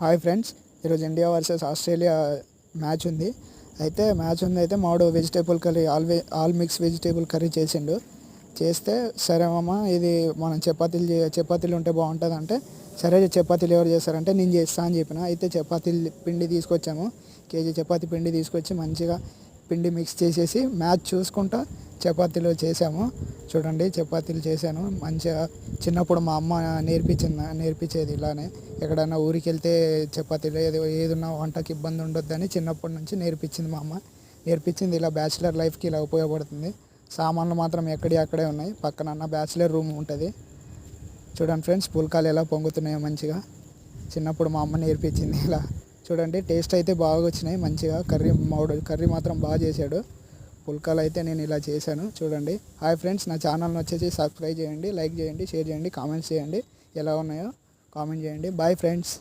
Hi friends, ఈరోజు India versus Australia match ఉంది. అయితే మావాడు vegetable curry all mix vegetable curry చేసిండు. చేస్తే సరే మామ, ఇది మనం చపాతీలు ఉంటే బాగుంటుంది అంటే, సరే చపాతీలు ఎవరు చేస్తారంటే నేను చేస్తా అని చెప్పిన. అయితే చపాతీలు పిండి తీసుకొచ్చాము, కేజీ చపాతీ పిండి తీసుకొచ్చి మంచిగా పిండి మిక్స్ చేసేసి మ్యాచ్ చూసుకుంటా చపాతీలు చేసాము. చూడండి, చపాతీలు చేశాను మంచిగా. చిన్నప్పుడు మా అమ్మ నేర్పించేది ఇలానే. ఎక్కడైనా ఊరికి వెళ్తే చపాతీలు ఏదన్నా వంటకి ఇబ్బంది ఉండొద్దని చిన్నప్పటి నుంచి నేర్పించింది మా అమ్మ. నేర్పించింది ఇలా బ్యాచిలర్ లైఫ్కి ఇలా ఉపయోగపడుతుంది. సామాన్లు మాత్రం అక్కడే ఉన్నాయి. పక్కన బ్యాచిలర్ రూమ్ ఉంటుంది. చూడండి ఫ్రెండ్స్, పుల్కాలు ఎలా పొంగుతున్నాయో మంచిగా. చిన్నప్పుడు మా అమ్మ నేర్పించింది ఇలా. చూడండి, టేస్ట్ అయితే బాగా వచ్చినాయి మంచిగా. కర్రీ మాత్రం బాగా చేశాడు. పుల్కాలు అయితే నేను ఇలా చేశాను. చూడండి. హాయ్ ఫ్రెండ్స్, నా ఛానల్ని వచ్చేసి సబ్స్క్రైబ్ చేయండి, లైక్ చేయండి, షేర్ చేయండి, కామెంట్స్ చేయండి. ఎలా ఉన్నాయో కామెంట్ చేయండి. Bye friends.